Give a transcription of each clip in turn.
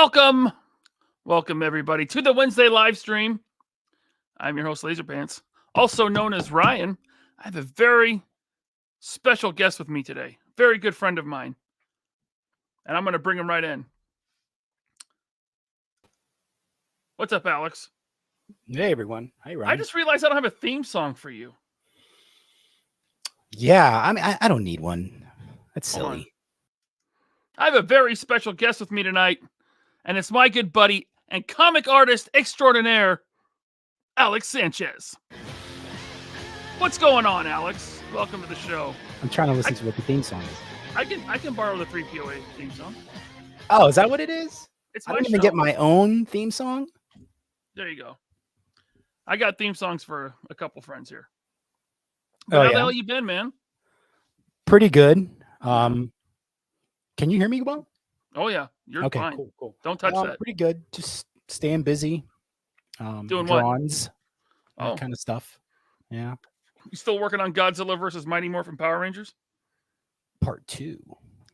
Welcome everybody to the Wednesday live stream. I'm your host, Laserpants, also known as Ryan. I have a very special guest with me today, very good friend of mine, and I'm going to bring him right in. What's up, Alex? Hey, everyone. Hi, Ryan. I just realized I don't have a theme song for you. Yeah, I mean, I don't need one. That's silly. I have a very special guest with me tonight, and it's my good buddy and comic artist extraordinaire, Alex Sanchez. What's going on, Alex? Welcome to the show. I'm trying to listen to what the theme song is. I can borrow the 3POA theme song. Oh, is that what it is? It's I my don't even show. get my own theme song. There you go. I got theme songs for a couple friends here. But how the hell you been, man? Pretty good. Can you hear me well? Oh yeah, you're okay, fine. Cool. Don't touch that. Pretty good. Just staying busy. Doing drawings, what? that kind of stuff. Yeah. You still working on Godzilla versus Mighty Morphin Power Rangers? Part 2.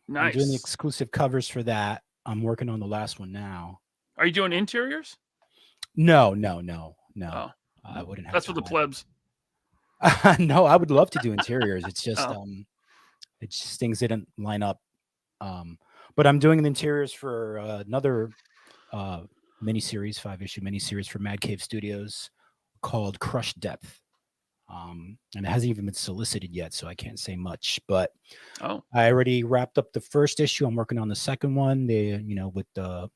Nice. I'm doing the exclusive covers for that. I'm working on the last one now. Are you doing interiors? No. Oh. I wouldn't have. That's for the plebs. No, I would love to do interiors. It's just it's just things didn't line up. But I'm doing the interiors for another miniseries, 5-issue miniseries for Mad Cave Studios called Crush Depth. And it hasn't even been solicited yet, so I can't say much. But I already wrapped up the first issue. I'm working on the second one. They, with the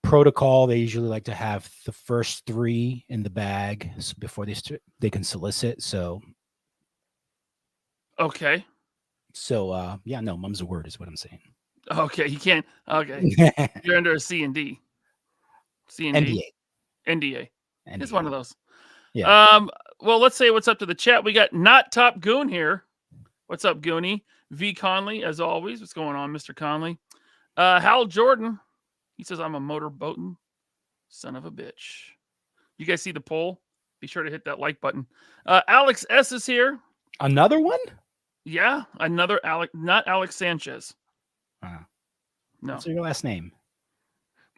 protocol, they usually like to have the first 3 in the bag before they can solicit. So okay. So mum's a word is what I'm saying. Okay, you can't. Okay, you're under a C&D. NDA. It's one of those. Yeah. Well, let's say what's up to the chat. We got Not Top Goon here. What's up, Goonie? V Conley, as always. What's going on, Mr. Conley? Hal Jordan. He says, I'm a motorboating son of a bitch. You guys see the poll? Be sure to hit that like button. Alex S is here. Another one? Yeah, another Alex, not Alex Sanchez. No. What's your last name?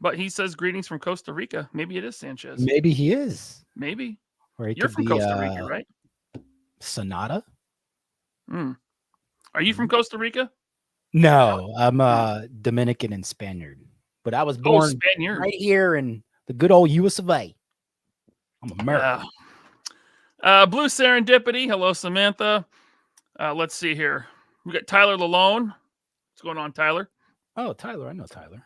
But he says greetings from Costa Rica. Maybe it is Sanchez. Maybe he is. Maybe. Or you're from Costa Rica, right? Sonata? Are you from Costa Rica? No, I'm Dominican and Spaniard. But I was born right here in the good old US of A. I'm American. Blue Serendipity. Hello, Samantha. Let's see here. We got Tyler Lalone. What's going on, Tyler? Oh, Tyler. I know Tyler.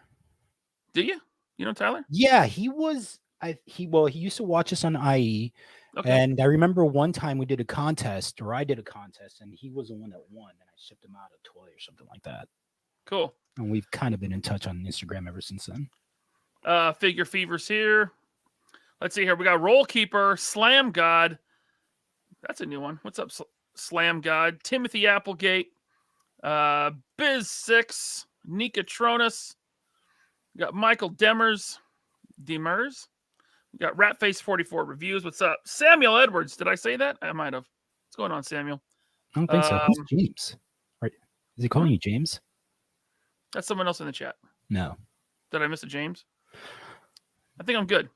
Do you? You know Tyler? Yeah, he was. He used to watch us on IE. Okay. And I remember one time we did a contest, or I did a contest, and he was the one that won, and I shipped him out a toy or something like that. Cool. And we've kind of been in touch on Instagram ever since then. Figure Fever's here. Let's see here. We got Roll Keeper, Slam God. That's a new one. What's up, Slam God? Timothy Applegate, Biz6, Nikatronus. We got Michael Demers. We got Ratface44 Reviews. What's up? Samuel Edwards. Did I say that? I might have. What's going on, Samuel? I don't think so. Who's James? Right. Is he calling you James? That's someone else in the chat. No. Did I miss a James? I think I'm good.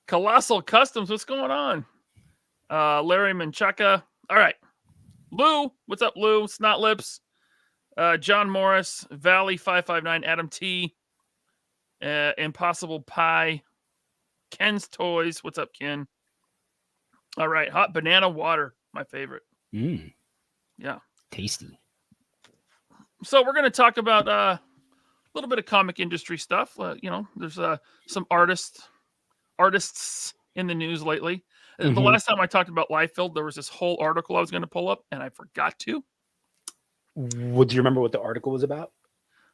Colossal Customs. What's going on? Larry Menchaca. All right. Lou. What's up, Lou? Snot Lips. John Morris. Valley 559. Adam T. Impossible Pie. Ken's Toys. What's up, Ken? All right. Hot Banana Water. My favorite. Yeah. Tasty. So we're going to talk about a little bit of comic industry stuff. There's some artists in the news lately. The last time I talked about Liefeld, there was this whole article I was going to pull up, and I forgot to. Would you remember what the article was about?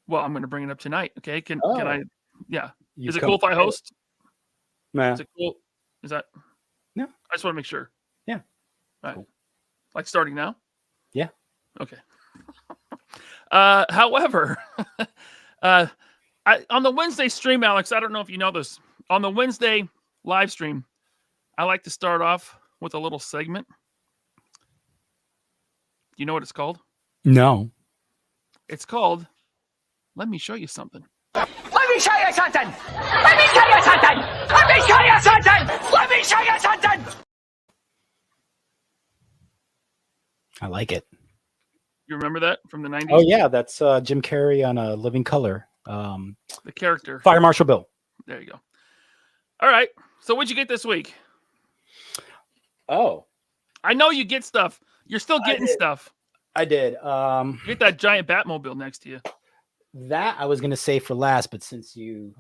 Well, I'm going to bring it up tonight. Okay. Can I? Yeah. Is it cool if I host? Nah. Is it cool? Is that? No. I just want to make sure. Yeah. All right. Cool. Like starting now? Yeah. Okay. However, on the Wednesday stream, Alex, I don't know if you know this. On the Wednesday live stream, I like to start off with a little segment. Do you know what it's called? No. It's called Let Me Show You Something. Let me show you something! Let me show you something! Let me show you something! Let me show you something! I like it. You remember that from the 90s? Oh yeah, that's Jim Carrey on A Living Color. The character. Fire Marshal Bill. There you go. All right. So what'd you get this week? Oh, I know you get stuff. You're still getting stuff. I did. You get that giant Batmobile next to you. That I was gonna say for last, but since you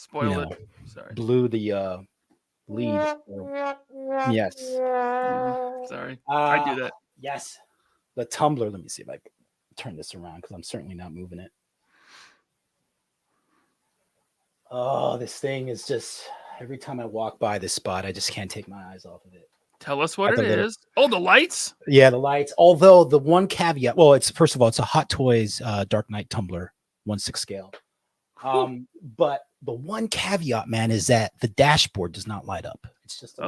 Spoiled it. Sorry. blew the lead, yes. Sorry. I do that. Yes. The tumbler. Let me see if I can turn this around because I'm certainly not moving it. Oh, this thing is just every time I walk by this spot, I just can't take my eyes off of it. Tell us what it is. Oh, the lights? Yeah, the lights. Although the one caveat, well, it's first of all, it's a Hot Toys Dark Knight tumbler, 1/6 scale. But the one caveat, man, is that the dashboard does not light up. It's just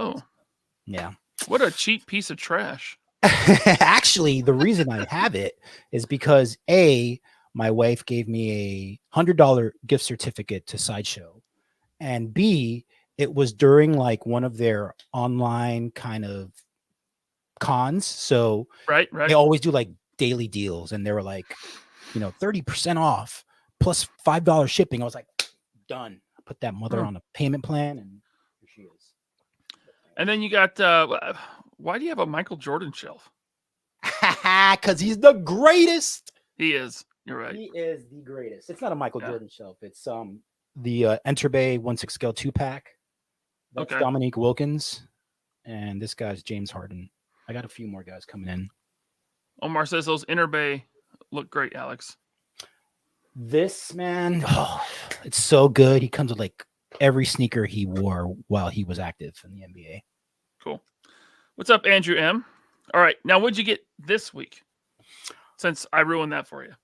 yeah. What a cheap piece of trash. Actually, the reason I have it is because my wife gave me a $100 gift certificate to Sideshow, and B, it was during like one of their online kind of cons. So right. They always do like daily deals, and they were like, 30% off plus $5 shipping. I was like, done. I put that mother on a payment plan, and here she is. And then you got why do you have a Michael Jordan shelf? Because he's the greatest. He is. You're right. He is the greatest. It's not a Michael Jordan shelf. It's the Enter Bay 1/6 scale 2-pack. That's Dominique Wilkins, and this guy's James Harden. I got a few more guys coming in. Omar says those Enter Bay look great, Alex. This man, it's so good. He comes with like every sneaker he wore while he was active in the NBA. Cool. What's up, Andrew M? All right, now what'd you get this week? Since I ruined that for you.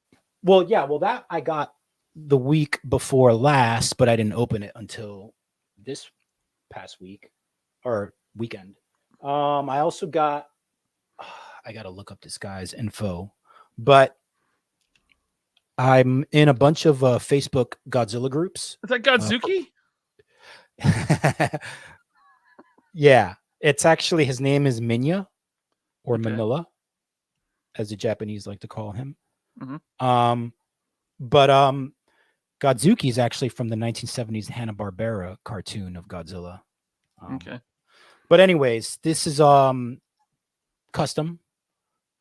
Well, yeah, that I got the week before last, but I didn't open it until this past week or weekend. I also got, I got to look up this guy's info, but I'm in a bunch of Facebook Godzilla groups. Is that Godzuki? Yeah, it's actually, his name is Minya or Manila, as the Japanese like to call him. Mm-hmm. But Godzuki is actually from the 1970s Hanna-Barbera cartoon of Godzilla. But anyways, this is custom.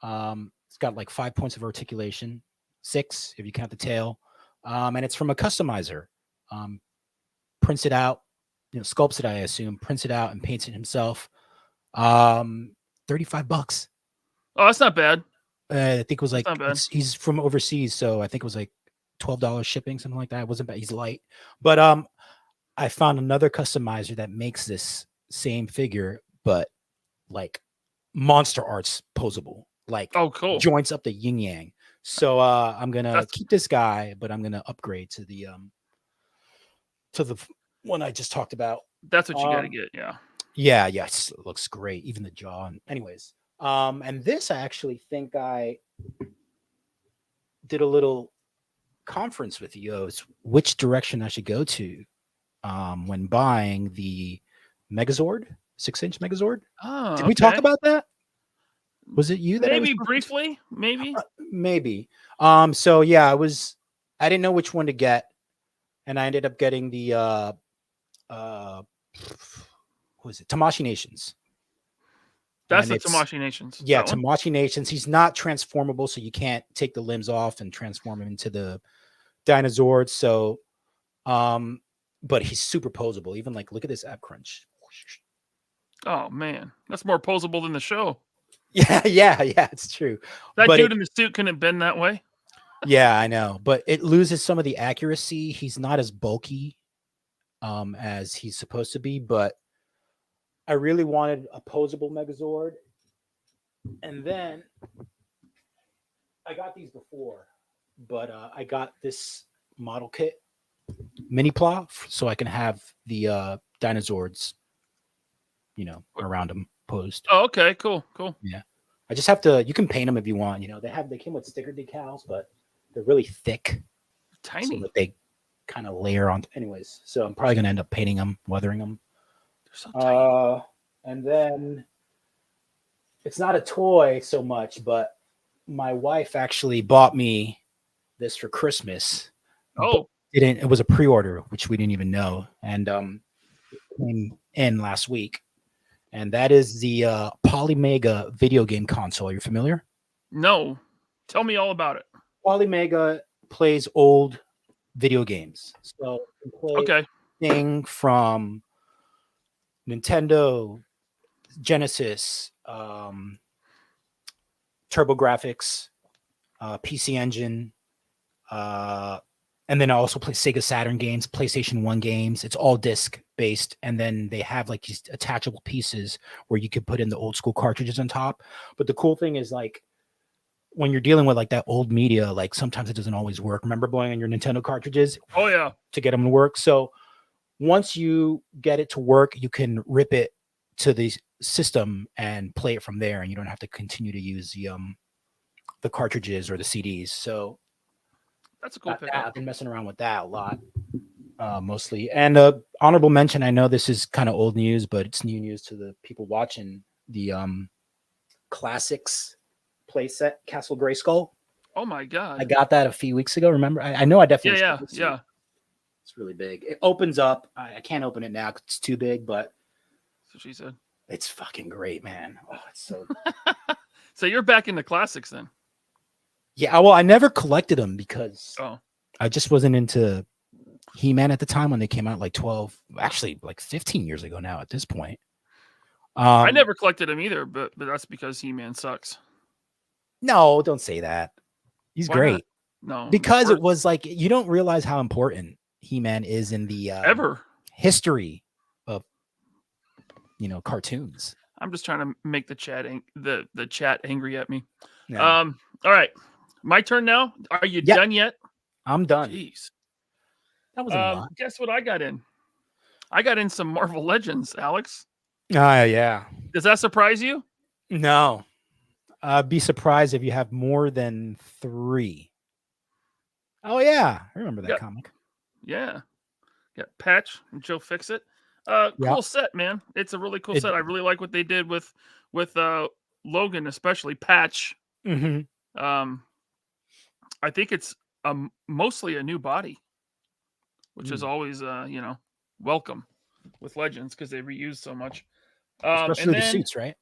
It's got like 5 points of articulation, 6 if you count the tail, and it's from a customizer. Prints it out, sculpts it, I assume, prints it out and paints it himself. $35. Oh, that's not bad. I think it was like he's from overseas, so I think it was like $12 shipping, something like that. It wasn't bad. He's light, but I found another customizer that makes this same figure, but like monster arts posable, like cool, joints up the yin yang. So I'm gonna keep this guy, but I'm gonna upgrade to the one I just talked about. That's what you got to get, yeah. Yes, it looks great, even the jaw. Anyways, and this I actually think I did a little conference with you. Which direction I should go to when buying the Megazord, 6-inch Megazord. Oh, did we talk about that? Was it you that maybe briefly? Maybe. Maybe. So yeah, I didn't know which one to get, and I ended up getting the what was it? Tamashii Nations. That's the Tamashii Nations. Yeah, Tamashii Nations. He's not transformable, so you can't take the limbs off and transform him into the Dinozord. So, but he's super posable. Even like, look at this ab crunch. Oh man, that's more posable than the show. Yeah, it's true. That dude in the suit couldn't bend that way. Yeah, I know, but it loses some of the accuracy. He's not as bulky as he's supposed to be, but I really wanted a posable Megazord. And then I got these before, but I got this model kit, mini plow, so I can have the Dinozords, around them posed. Oh, okay, cool. Yeah. I just have to. You can paint them if you want. They came with sticker decals, but they're really thick, so Tiny. that they kind of layer on. Anyways, so I'm probably gonna end up painting them, weathering them. They're so tiny. And then it's not a toy so much, but my wife actually bought me this for Christmas. Oh, It was a pre-order, which we didn't even know, and it came in last week. And that is the Polymega video game console. Are you familiar? no. Tell me all about it. Polymega plays old video games. So you can play Okay. anything from Nintendo, Genesis, TurboGrafx, PC Engine, and then I also play Sega Saturn games, PlayStation 1 games. It's all disc based. And then they have like these attachable pieces where you could put in the old school cartridges on top. But the cool thing is, like, when you're dealing with like that old media, like sometimes it doesn't always work. Remember blowing on your Nintendo cartridges Oh yeah. to get them to work? So once you get it to work, you can rip it to the system and play it from there. And you don't have to continue to use the cartridges or the CDs. So That's a cool I've pickup. been messing around with that a lot, mostly. And honorable mention, I know this is kind of old news, but it's new news to the people watching. The Classics playset Castle Grayskull. Oh my god. I got that a few weeks ago. Remember? I know I definitely. Yeah, showed this to yeah. you. It's really big. It opens up. I can't open it now because it's too big, but So she said. it's fucking great, man. Oh, it's so. So you're back into classics then. Yeah, well, I never collected them because Oh. I just wasn't into He-Man at the time when they came out, like 15 years ago now at this point. I never collected him either, but that's because He-Man sucks. No, don't say that. He's Why great. No. Because it was like, you don't realize how important He-Man is in the ever. history of cartoons. I'm just trying to make the chat angry at me. Yeah. All right. My turn now. Are you Yeah. done yet? I'm done. Jeez. That was a lot. Guess what I got in? I got in some Marvel Legends, Alex. Yeah. Does that surprise you? No. I'd be surprised if you have more than 3. Oh yeah, I remember that comic. Yeah. Got Patch and Joe Fixit. Cool set, man. It's a really cool set. I really like what they did with Logan, especially Patch. Mm-hmm. I think it's mostly a new body, which is always welcome with Legends because they reuse so much. Especially the suits, right?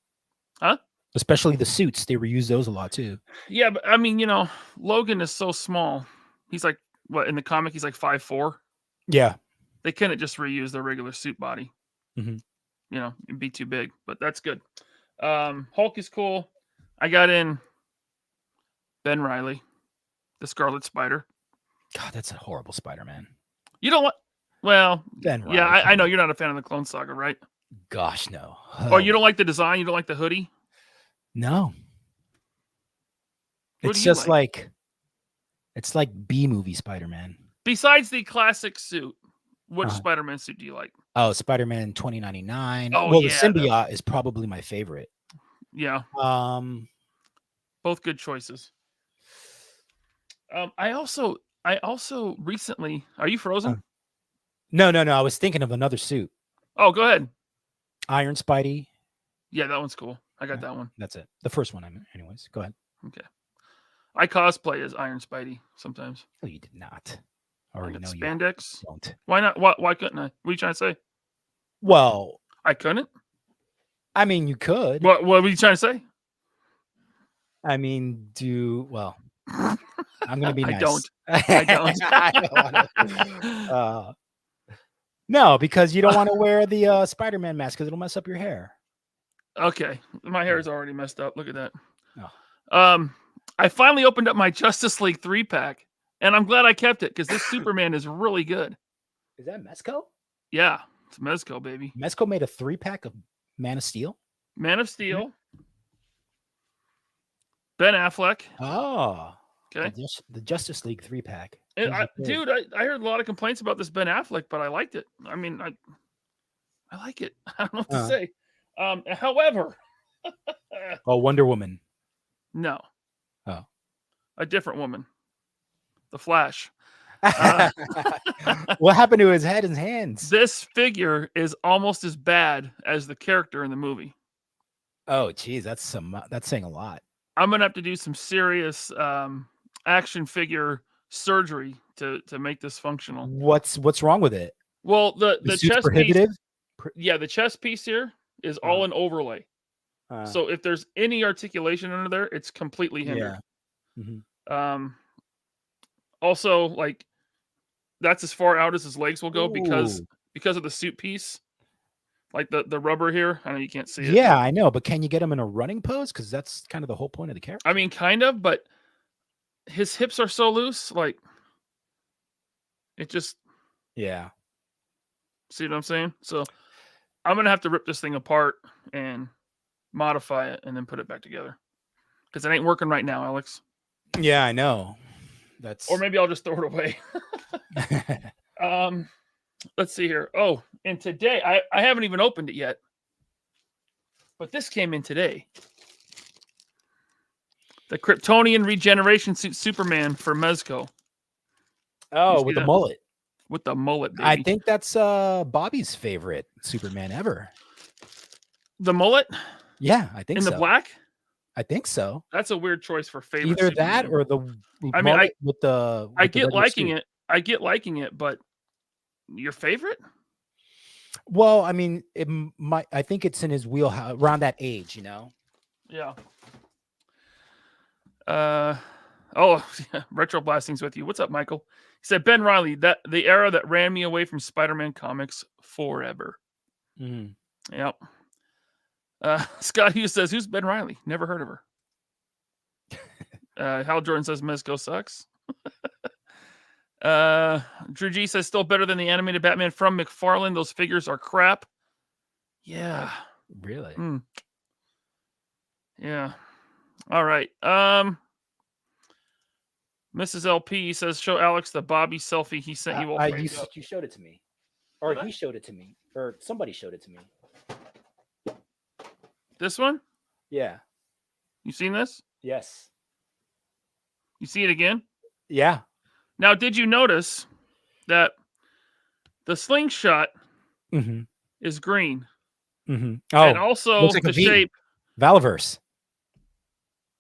Huh? Especially the suits. They reuse those a lot too. Yeah, but I mean, Logan is so small. He's like, what, in the comic, he's like 5'4". Yeah. They couldn't just reuse their regular suit body. Mm-hmm. It'd be too big, but that's good. Hulk is cool. I got in Ben Reilly, the Scarlet Spider. God, that's a horrible Spider-Man. You don't want? Well, Ben Reilly. Yeah, I know you're not a fan of the Clone Saga, right? Gosh, no. Oh, you don't like the design? You don't like the hoodie? No. What It's do you just like it's like B-movie Spider-Man. Besides the classic suit, which Spider-Man suit do you like? Oh, Spider-Man 2099. Oh, well, yeah, the symbiote is probably my favorite. Yeah. Both good choices. I also recently. Are you frozen? No. I was thinking of another suit. Oh, go ahead. Iron Spidey. Yeah, that one's cool. I got that one. That's it. The first one, anyways. Go ahead. Okay. I cosplay as Iron Spidey sometimes. Oh, you did not. I already know spandex. You don't. Why not? Why couldn't I? What are you trying to say? Well, I couldn't. I mean, you could. What were you trying to say? I mean, I'm gonna be nice. I don't. No, because you don't want to wear the Spider-Man mask because it'll mess up your hair. Okay, my hair is already messed up. Look at that. Oh. I finally opened up my Justice League 3-pack, and I'm glad I kept it because this Superman is really good. Is that Mezco? Yeah, it's Mezco, baby. Mezco made a 3-pack of Man of Steel. Man of Steel. Ben Affleck. Oh. Okay. The Justice League 3-pack. Dude, I heard a lot of complaints about this Ben Affleck, but I liked it. I mean, I like it. I don't know what to say. However. Oh, Wonder Woman. No. Oh. A different woman. The Flash. What happened to his head and hands? This figure is almost as bad as the character in the movie. Oh, geez, that's saying a lot. I'm gonna have to do some serious action figure surgery to make this functional. What's wrong with it? Well, the suit's chest prohibitive. piece, yeah, the chest piece here is all an overlay. So if there's any articulation under there, it's completely hindered. Yeah. Mm-hmm. Also, like, that's as far out as his legs will go because Ooh. of the suit piece, like the rubber here. I know you can't see it. Yeah, I know, but can you get him in a running pose? Because that's kind of the whole point of the character. I mean, kind of, but his hips are so loose, like it just. Yeah. See what I'm saying? So I'm gonna have to rip this thing apart and modify it and then put it back together because it ain't working right now, Alex. Yeah, I know. Or maybe I'll just throw it away. Let's see here. Oh, and today I haven't even opened it yet, but this came in today. The Kryptonian regeneration suit Superman for Mezco. Oh, with the mullet. With the mullet, baby. I think that's Bobby's favorite Superman ever. The mullet? Yeah, I think so. In the black? I think so. That's a weird choice for favorite. Either Superman. That or the. I mean, with the. I get liking it. I get liking it, but your favorite? Well, I mean, I think it's in his wheelhouse around that age, you know. Yeah. Yeah, Retro Blasting's with you. What's up, Michael? He said, Ben Reilly, that the era that ran me away from Spider-Man comics forever. Mm-hmm. Yep. Scott Hughes says, who's Ben Reilly? Never heard of her. Hal Jordan says, Mezco sucks. Drew G says, still better than the animated Batman from McFarlane. Those figures are crap. Yeah. Really? Yeah. All right. Mrs. LP says, show Alex the Bobby selfie he sent you. You showed it to me. Or he showed it to me. Or somebody showed it to me. This one? Yeah. You seen this? Yes. You see it again? Yeah. Now, did you notice that the slingshot is green? Mm-hmm. Oh, and also like the shape. Valaverse.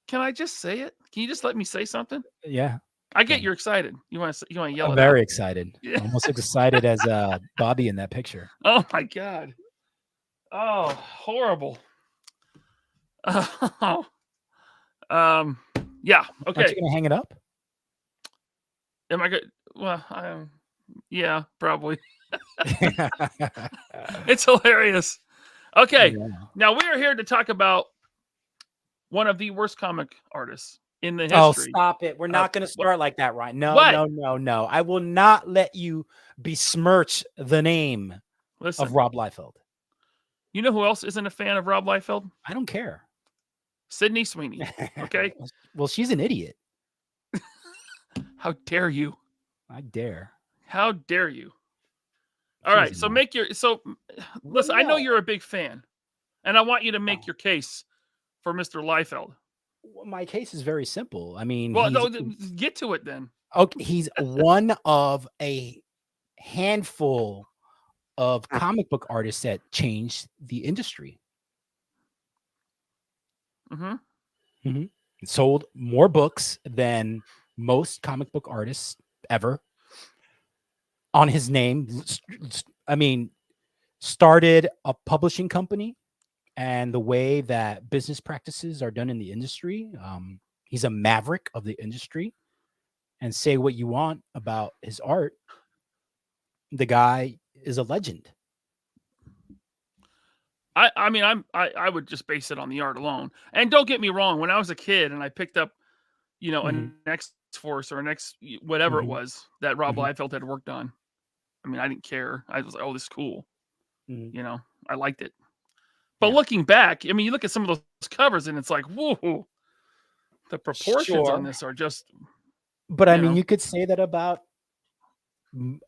Can I just say it? Can you just let me say something? Yeah. I get you're excited. You want to yell? I'm very excited. Yeah. Almost as excited as Bobby in that picture. Oh my God. Oh, horrible. Yeah. Okay. Aren't you gonna hang it up? Am I good? Well, yeah, probably. It's hilarious. Okay. Yeah. Now we are here to talk about one of the worst comic artists in the history. Oh, stop it. We're not going to start like that, Ryan. No. I will not let you besmirch the name of Rob Liefeld. You know who else isn't a fan of Rob Liefeld? I don't care. Sydney Sweeney. Okay. Well, she's an idiot. How dare you? I dare. How dare you? All right. So listen, I know you're a big fan, and I want you to make your case for Mr. Liefeld. Well, my case is very simple. I mean, get to it then. Okay, he's one of a handful of comic book artists that changed the industry. Sold more books than most comic book artists ever. On his name, I mean, started a publishing company. And the way that business practices are done in the industry, he's a maverick of the industry. And say what you want about his art, the guy is a legend. I mean, I would just base it on the art alone. And don't get me wrong, when I was a kid and I picked up, an X-Force or an X whatever it was that Rob Liefeld had worked on, I mean, I didn't care. I was like, oh, this is cool. I liked it. But looking back, I mean, you look at some of those covers and it's like, whoa, the proportions on this are just. But I mean, you could say that about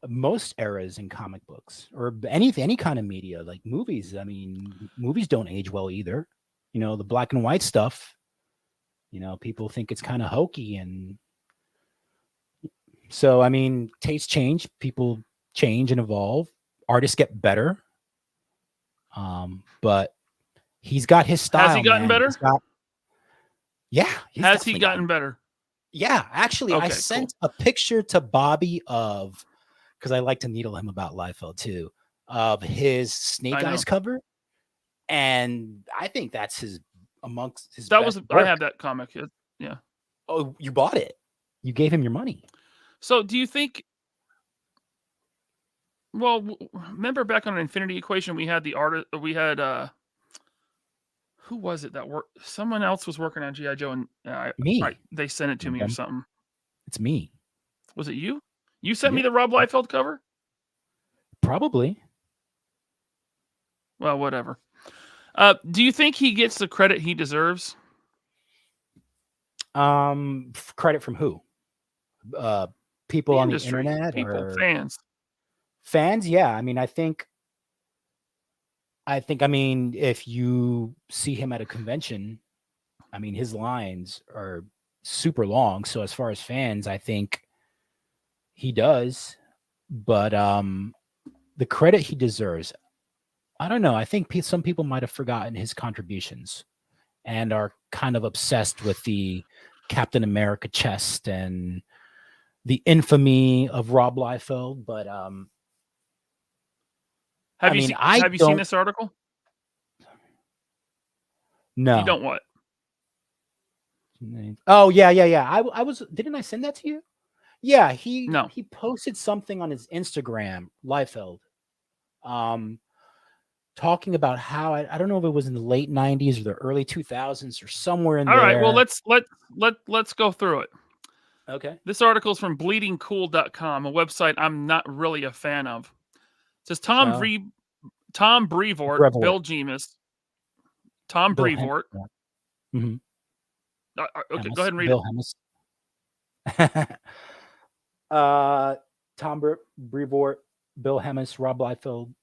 most eras in comic books or any kind of media, like movies. I mean, movies don't age well either. The black and white stuff People think it's kind of hokey, and so I mean, tastes change, people change and evolve, artists get better. But he's got his style. Has he gotten man. better? He's Has he definitely gotten better? Yeah, actually, I Okay, sent a picture to Bobby because I like to needle him about Liefeld too, of his Snake Eyes cover, and I think that's amongst his. That best was work. I have that comic. Yeah. Oh, you bought it? You gave him your money. So, do you think? Well, remember back on Infinity Equation, we had the artist. We had who was it that worked? Someone else was working on G.I. Joe, and Me. right, they sent it to me or something. It's me. Was it you? You sent me the Rob Liefeld cover? Probably. Well, whatever. Do you think he gets the credit he deserves? Credit from who? People The on industry, the internet, people, or fans. Fans, yeah. I mean, I think. I mean, if you see him at a convention, I mean, his lines are super long. So as far as fans, I think he does. But the credit he deserves, I don't know. I think some people might have forgotten his contributions and are kind of obsessed with the Captain America chest and the infamy of Rob Liefeld. But have you seen this article? No. You don't what? Oh, yeah. I was. Didn't I send that to you? Yeah, he posted something on his Instagram, Liefeld, talking about how I don't know if it was in the late 90s or the early 2000s or somewhere in there. All right, well let's go through it. Okay. This article is from bleedingcool.com, a website I'm not really a fan of. It says Tom Brevoort, Bill Jemas, Tom Brevoort. Mm-hmm. Okay, go ahead and read Bill it. Tom Brevoort, Bill Hemmes, Rob Liefeld.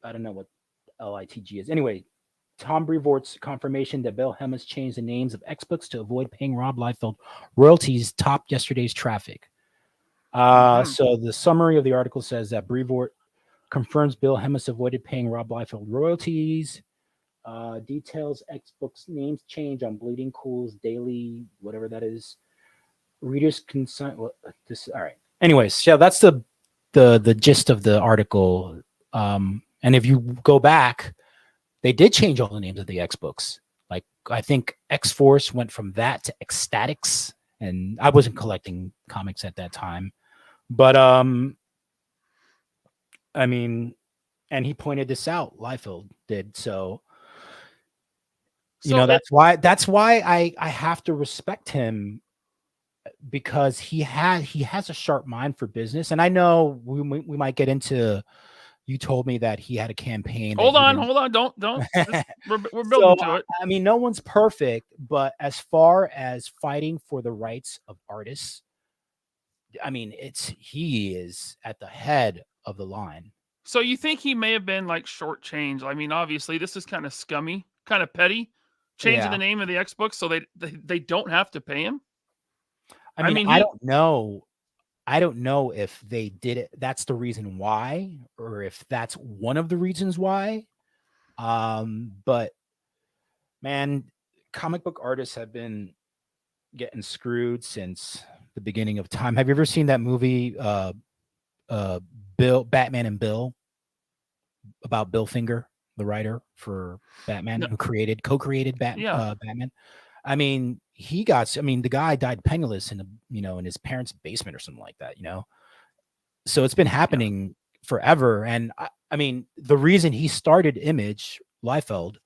I don't know what LITG is. Anyway, Tom Brevoort's confirmation that Bill Hemmes changed the names of X-Books to avoid paying Rob Liefeld royalties topped yesterday's traffic. So the summary of the article says that Brevoort confirms Bill Hemmes avoided paying Rob Liefeld royalties. Details X-Books names change on Bleeding Cool's daily, whatever that is. Readers consent. Well, all right. Anyways, so that's the gist of the article. And if you go back, they did change all the names of the X-Books. Like, I think X-Force went from that to Ecstatics, and I wasn't collecting comics at that time. But I mean, and he pointed this out, Liefeld did. So that's why I have to respect him, because he has a sharp mind for business. And I know we might get into. You told me that he had a campaign. Hold on. Don't. We're building to it. I mean, no one's perfect, but as far as fighting for the rights of artists, I mean, he is at the head of the line. So you think he may have been like shortchanged? I mean, obviously, this is kind of scummy, kind of petty, changing the name of the X-Books so they don't have to pay him. I mean, I don't know. I don't know if they did it. That's the reason why, or if that's one of the reasons why. But man, comic book artists have been getting screwed since the beginning of time. Have you ever seen that movie, Batman and Bill, about Bill Finger, the writer for Batman, who co-created Batman? I mean, the guy died penniless in his parents' basement or something like that, So it's been happening forever. And I mean, the reason he started Image, Liefeld,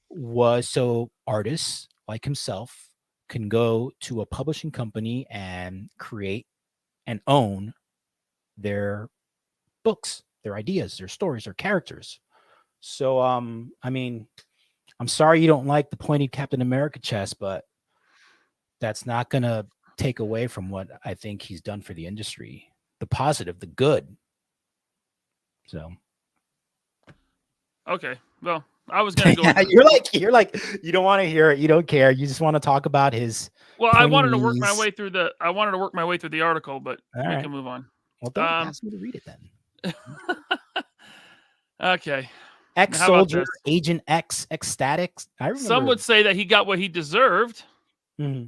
was so artists like himself can go to a publishing company and create and own their books, their ideas, their stories, their characters. So, I mean, I'm sorry you don't like the pointed Captain America chest, but that's not going to take away from what I think he's done for the industry. The positive, the good. So. Okay. Well, I was going to go. Yeah, you're like, you don't want to hear it. You don't care. You just want to talk about his. Well, I wanted to work my knees. way through the article, but All we right. can move on. Well, don't ask me to read it then. Okay. Ex-soldier, Agent X, ecstatic. I remember. Some would say that he got what he deserved. Mm-hmm.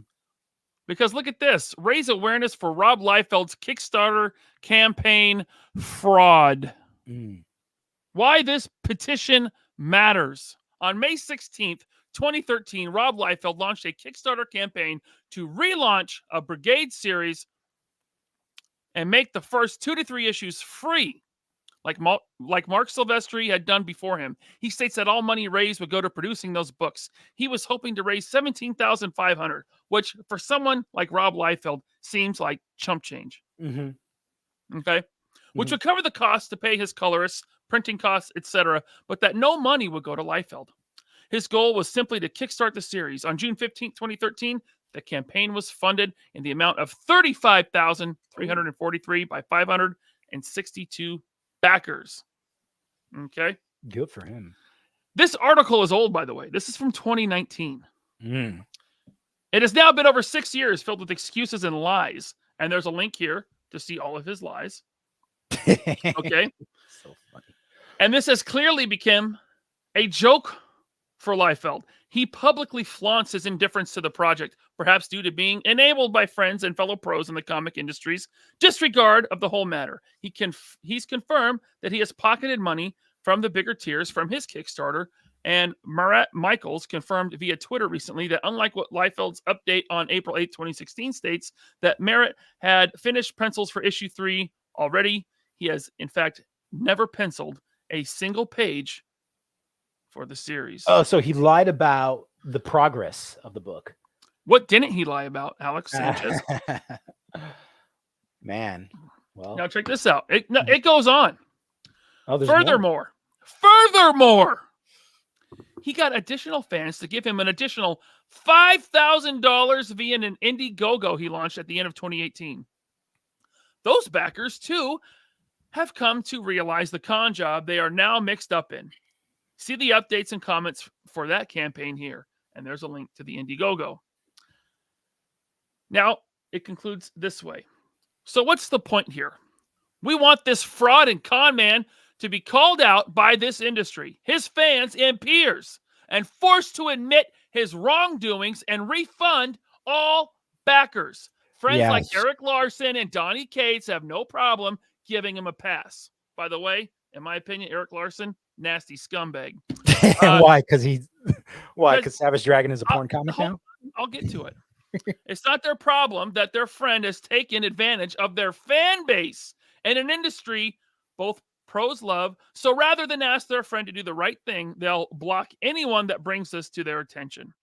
Because look at this. Raise awareness for Rob Liefeld's Kickstarter campaign fraud. Mm. Why this petition matters. On May 16th, 2013, Rob Liefeld launched a Kickstarter campaign to relaunch a Brigade series and make the first 2 to 3 issues free, like Mark Silvestri had done before him. He states that all money raised would go to producing those books. He was hoping to raise $17,500, which for someone like Rob Liefeld seems like chump change. Mm-hmm. Okay? Which would cover the cost to pay his colorists, printing costs, etc., but that no money would go to Liefeld. His goal was simply to kickstart the series. On June 15, 2013, the campaign was funded in the amount of $35,343 by 562 backers. Okay? Good for him. This article is old, by the way. This is from 2019. Mm. It has now been over 6 years filled with excuses and lies. And there's a link here to see all of his lies. Okay? So funny. And this has clearly become a joke for Liefeld. He publicly flaunts his indifference to the project, perhaps due to being enabled by friends and fellow pros in the comic industry's disregard of the whole matter. He's confirmed that he has pocketed money from the bigger tiers from his Kickstarter, and Marat Michaels confirmed via Twitter recently that unlike what Liefeld's update on April 8, 2016 states, that Marat had finished pencils for issue 3 already, he has, in fact, never penciled a single page for the series. Oh, so he lied about the progress of the book. What didn't he lie about, Alex Sanchez? Man. Well, Now check this out. It goes on. oh, there's Furthermore, he got additional fans to give him an additional $5,000 via an Indiegogo he launched at the end of 2018. Those backers, too, have come to realize the con job they are now mixed up in. See the updates and comments for that campaign here. And there's a link to the Indiegogo. Now, it concludes this way. So what's the point here? We want this fraud and con man to be called out by this industry, his fans and peers, and forced to admit his wrongdoings and refund all backers. Friends like Eric Larson and Donnie Cates have no problem giving him a pass. By the way, in my opinion, Eric Larson, nasty scumbag. Why? Because Savage Dragon is a porn comic now? I'll get to it. It's not their problem that their friend has taken advantage of their fan base and an industry both pros love. So rather than ask their friend to do the right thing, they'll block anyone that brings this to their attention.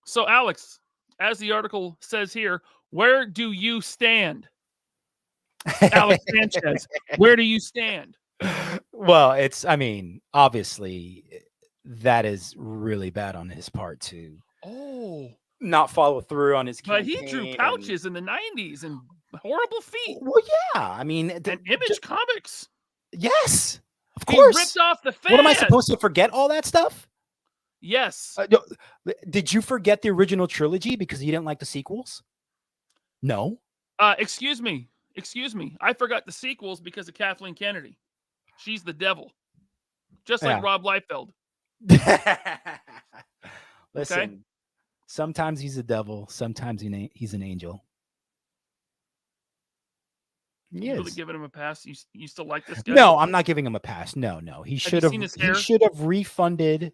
So, Alex, as the article says here, where do you stand? Alex Sanchez, where do you stand? Well, obviously that is really bad on his part to not follow through on his campaign. But he drew couches in the 90s and horrible feet. Well, yeah. And Image Comics. Yes, of course. He ripped off the fans. What am I supposed to forget all that stuff? Yes. Did you forget the original trilogy because you didn't like the sequels? No. Excuse me. I forgot the sequels because of Kathleen Kennedy. She's the devil. Just like Rob Liefeld. Listen, okay? Sometimes he's a devil. Sometimes he's an angel. You really giving him a pass? You still like this guy? No, I'm not giving him a pass. No. He should have. He should have refunded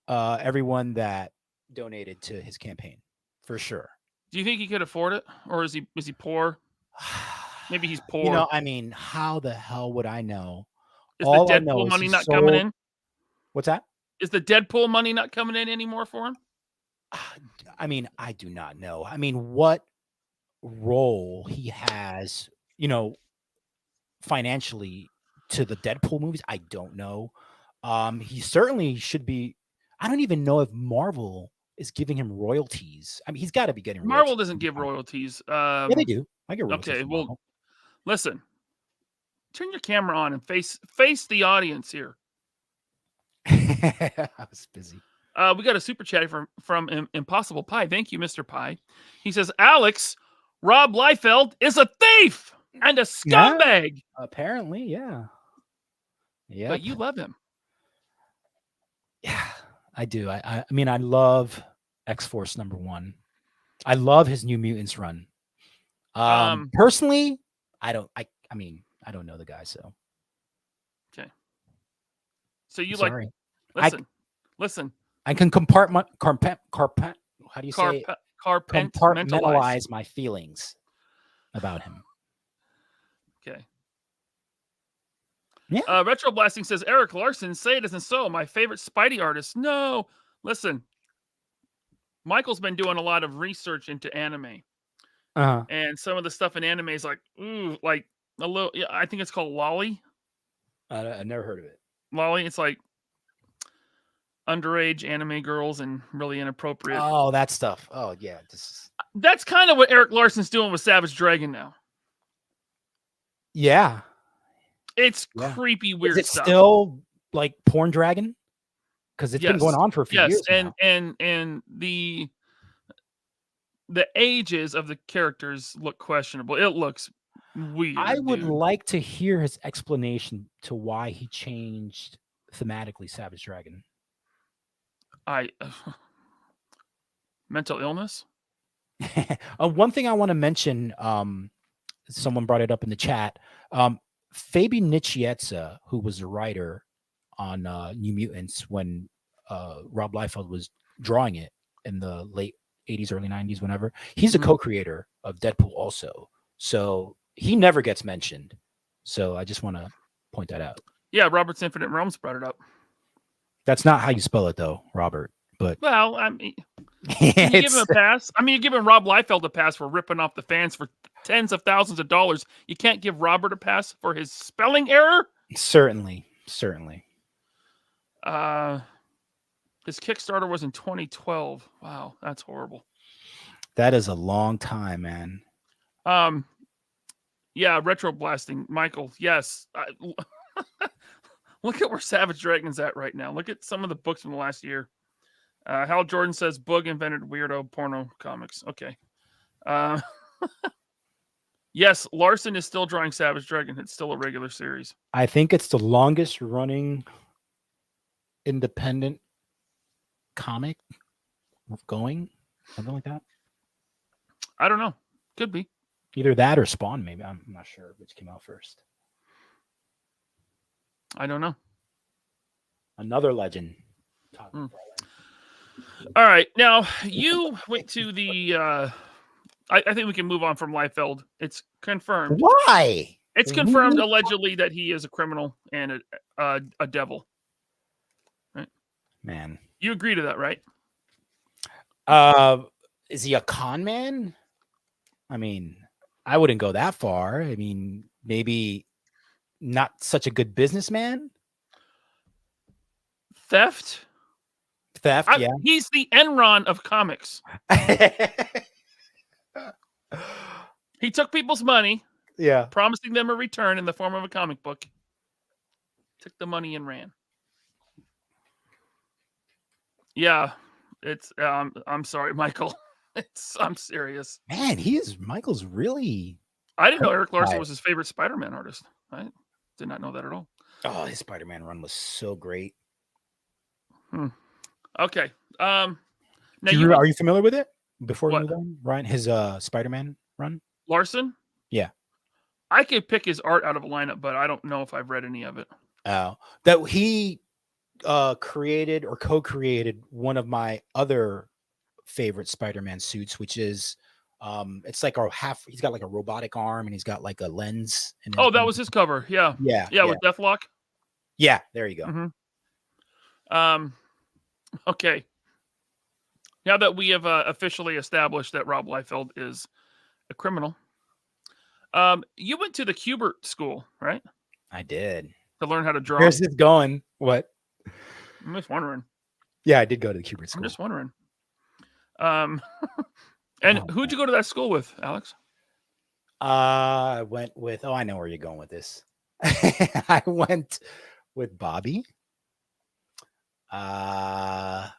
everyone that donated to his campaign for sure. Do you think he could afford it, or is he poor? Maybe he's poor. How the hell would I know? Is the Deadpool money not coming in? What's that? Is the Deadpool money not coming in anymore for him? I do not know. What role he has, financially to the Deadpool movies, I don't know. He certainly should be. I don't even know if Marvel is giving him royalties. He's got to be getting royalties. Marvel doesn't give royalties. Yeah, they do. I get royalties. Okay, well, listen. Turn your camera on and face the audience here. I was busy. We got a super chat from Impossible Pie. Thank you, Mr. Pie. He says, Alex, Rob Liefeld is a thief and a scumbag. Apparently, yeah. Yeah. But you love him. Yeah, I do. I mean, I love X-Force #1. I love his New Mutants run. Personally, I don't know the guy, so. Okay. So you Sorry. listen. I can how do you say it? Compartmentalize my feelings about him. Okay. Yeah. Retro Blasting says, Eric Larson, say it isn't so. My favorite Spidey artist. No. Listen. Michael's been doing a lot of research into anime. And some of the stuff in anime is like, like a little, yeah, I think it's called lolly. I've never heard of it. Lolly, it's like underage anime girls and really inappropriate. Oh, that stuff. Oh, yeah. That's kind of what Eric Larson's doing with Savage Dragon now. Yeah. It's creepy, weird stuff. Is it stuff. still like Porn Dragon? Because it's been going on for a few years now. And the ages of the characters look questionable. It looks weird. I would like to hear his explanation to why he changed thematically Savage Dragon. Mental illness. One thing I want to mention, someone brought it up in the chat. Fabi Nicieza, who was a writer on New Mutants when Rob Liefeld was drawing it in the late 80s, early 90s, whenever. He's a co-creator of Deadpool also. So he never gets mentioned. So I just want to point that out. Yeah, Robert's Infinite Realms brought it up. That's not how you spell it, though, Robert. But well, I mean, you give him a pass. I mean, you're giving Rob Liefeld a pass for ripping off the fans for tens of thousands of dollars. You can't give Robert a pass for his spelling error? Certainly. His Kickstarter was in 2012. Wow, that's horrible. That is a long time, man. Yeah, Retro Blasting, Michael. Yes. Look at where Savage Dragon's at right now. Look at some of the books from the last year. Hal Jordan says Boog invented weirdo porno comics. Okay. Yes, Larson is still drawing Savage Dragon. It's still a regular series. I think it's the longest running independent comic going, something like that. I don't know. Could be. Either that or Spawn, maybe. I'm not sure which came out first. I don't know. Another legend. All right. Now, you went to the... I think we can move on from Liefeld. It's confirmed. Why? It's confirmed allegedly that he is a criminal and a devil. Right? Man. You agree to that, right? Is he a con man? I mean, I wouldn't go that far. I mean, maybe not such a good businessman. Theft, yeah. He's the Enron of comics. He took people's money, promising them a return in the form of a comic book. Took the money and ran. Yeah, it's. I'm sorry, Michael. I'm serious. Man, Michael's really. I didn't know Eric Larson was his favorite Spider-Man artist. I did not know that at all. Oh, his Spider-Man run was so great. Okay. Now are you familiar with it? Before we move on, Ryan, his Spider-Man run? Larson? Yeah. I could pick his art out of a lineup, but I don't know if I've read any of it. Oh, that he created or co-created one of my other favorite Spider-Man suits, which is it's like he's got like a robotic arm and he's got like a lens. That was his cover. Yeah. With Deathlock. Yeah, there you go. Okay. Now that we have officially established that Rob Liefeld is a criminal, you went to the Kubert school, right? I did. To learn how to draw. Where's this going? What? I'm just wondering. Yeah, I did go to the Kubert school. I'm just wondering. And who'd you go to that school with, Alex? I went with. Oh, I know where you're going with this. I went with Bobby. I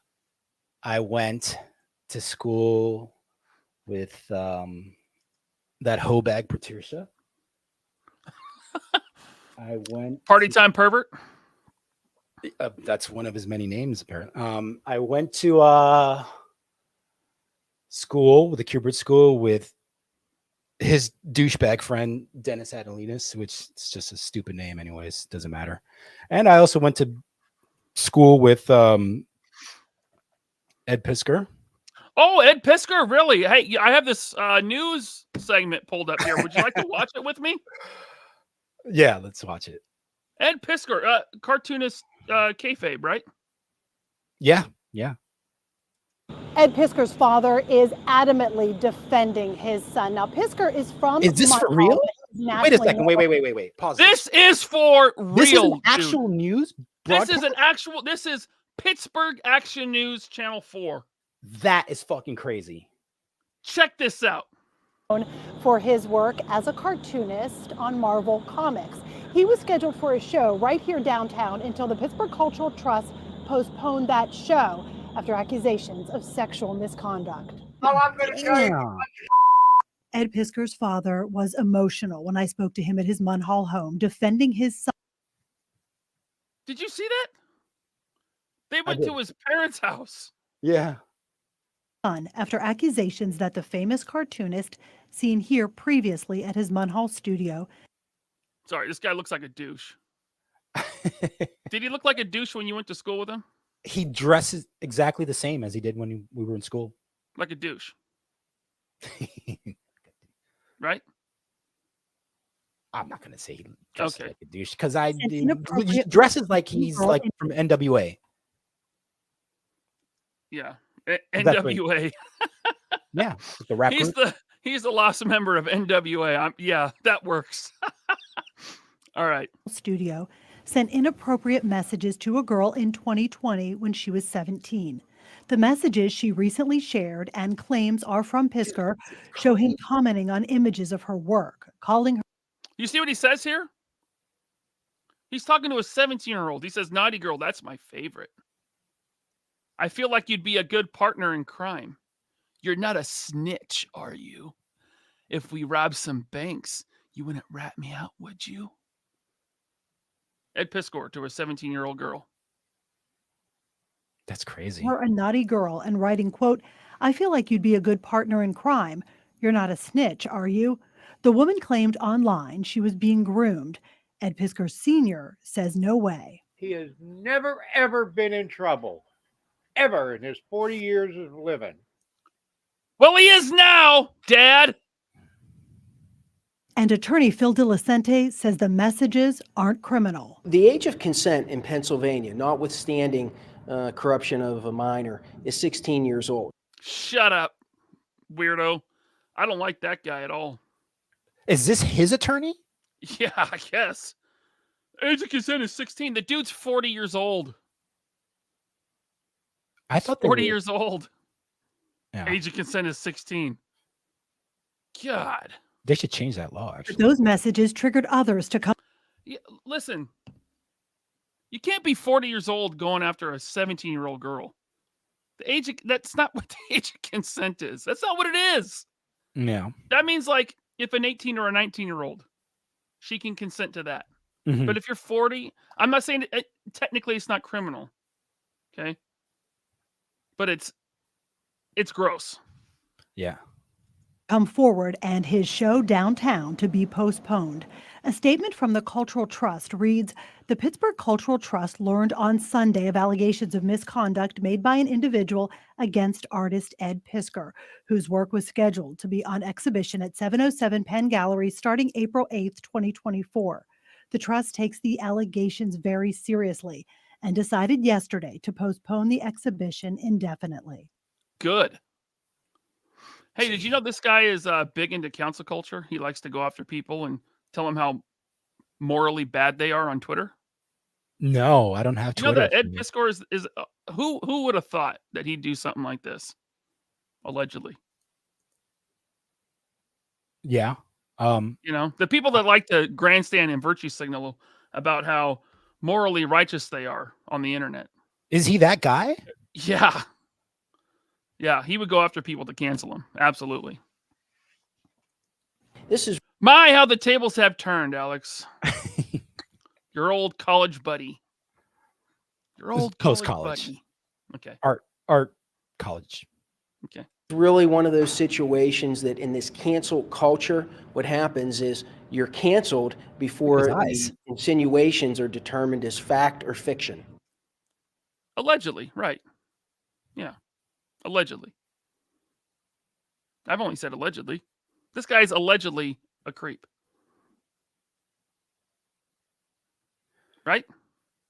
went to school with that hoe bag Patricia. I went Party time pervert. that's one of his many names, apparently. I went to school, the Kubert school, with his douchebag friend Dennis Adelinas, which is just a stupid name, anyways. Doesn't matter. And I also went to school with Ed Pisker. Oh, Ed Pisker, really? Hey, I have this news segment pulled up here. Would you like to watch it with me? Yeah, let's watch it. Ed Pisker, cartoonist, kayfabe, right? Yeah. Ed Pisker's father is adamantly defending his son. Now, Pisker is from. Is this for real? Wait a second. Wait. Pause. This is for real. This is an actual news. This is an actual. This is Pittsburgh Action News Channel 4. That is fucking crazy. Check this out. For his work as a cartoonist on Marvel Comics. He was scheduled for a show right here downtown until the Pittsburgh Cultural Trust postponed that show after accusations of sexual misconduct. Ed Pisker's father was emotional when I spoke to him at his Munhall home, defending his son. Did you see that? They went to his parents' house. Yeah. After accusations that the famous cartoonist, seen here previously at his Munhall studio. Sorry, this guy looks like a douche. Did he look like a douche when you went to school with him? He dresses exactly the same as he did when we were in school. Like a douche. Right? I'm not going to say he dresses Okay. like a douche because he inappropriate dresses like he's like from NWA. Yeah. NWA. Yeah, the rap group. He's the lost member of NWA. Yeah, that works. All right. Studio sent inappropriate messages to a girl in 2020 when she was 17. The messages she recently shared and claims are from Pisker show him commenting on images of her work, calling her. You see what he says here? He's talking to a 17-year-old. He says, "Naughty girl, that's my favorite. I feel like you'd be a good partner in crime. You're not a snitch, are you? If we rob some banks, you wouldn't rat me out, would you?" Ed Piskor to a 17-year-old girl. That's crazy. Her a naughty girl and writing, quote, "I feel like you'd be a good partner in crime. You're not a snitch, are you?" The woman claimed online she was being groomed. Ed Pisker Sr. says no way. He has never, ever been in trouble, ever in his 40 years of living. Well, he is now, Dad. And attorney Phil DeLacente says the messages aren't criminal. The age of consent in Pennsylvania, notwithstanding corruption of a minor, is 16 years old. Shut up, weirdo. I don't like that guy at all. Is this his attorney? Yeah, I guess. Age of consent is 16. The dude's 40 years old. I thought 40 years old. Yeah. Age of consent is 16. God. They should change that law, actually. Those messages triggered others to come. Yeah, listen, you can't be 40 years old going after a 17-year-old girl. That's not what the age of consent is. That's not what it is. Yeah. That means like if an 18 or a 19-year-old, she can consent to that. Mhm. But if you're 40, I'm not saying technically it's not criminal. Okay. But it's gross. Yeah. Come forward and his show downtown to be postponed. A statement from the Cultural Trust reads, "The Pittsburgh Cultural Trust learned on Sunday of allegations of misconduct made by an individual against artist Ed Pisker, whose work was scheduled to be on exhibition at 707 Penn Gallery starting April 8th, 2024. The Trust takes the allegations very seriously and decided yesterday to postpone the exhibition indefinitely." Good. Hey, did you know this guy is big into cancel culture? He likes to go after people and tell them how morally bad they are on Twitter. No, I don't have You know Twitter. that Ed Piskor is who would have thought that he'd do something like this? Allegedly. Yeah. You know, the people that like to grandstand and virtue signal about how morally righteous they are on the internet. Is he that guy? Yeah. Yeah, he would go after people to cancel him. Absolutely. This is My, how the tables have turned, Alex. Your old college buddy. Your old Post-college. buddy. Okay. Art college. Okay. really one of those situations that in this cancel culture, what happens is you're canceled before Because eyes. the insinuations are determined as fact or fiction. Allegedly, right. Yeah. Allegedly. I've only said allegedly. This guy's allegedly a creep. Right?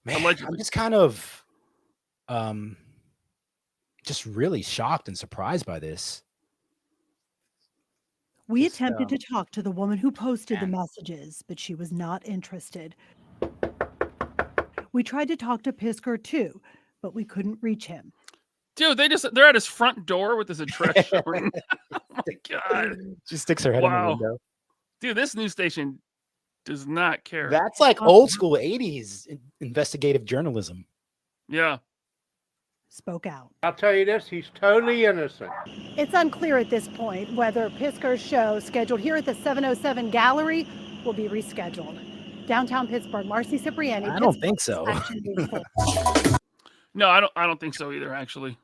Man, Allegedly. I'm just kind of just really shocked and surprised by this. We Just, attempted to talk to the woman who posted the man. messages, but she was not interested. We tried to talk to Pisker too, but we couldn't reach him. Dude, they're at his front door with his address showing. Oh my god. She sticks her head in Wow. the window. Dude, this news station does not care. That's like old school 80s investigative journalism. Yeah. Spoke out. I'll tell you this, he's totally innocent. It's unclear at this point whether Pisker's show, scheduled here at the 707 Gallery, will be rescheduled. Downtown Pittsburgh, Marcy Cipriani. I don't Pittsburgh think so. Action News 4. No, I don't think so either, actually.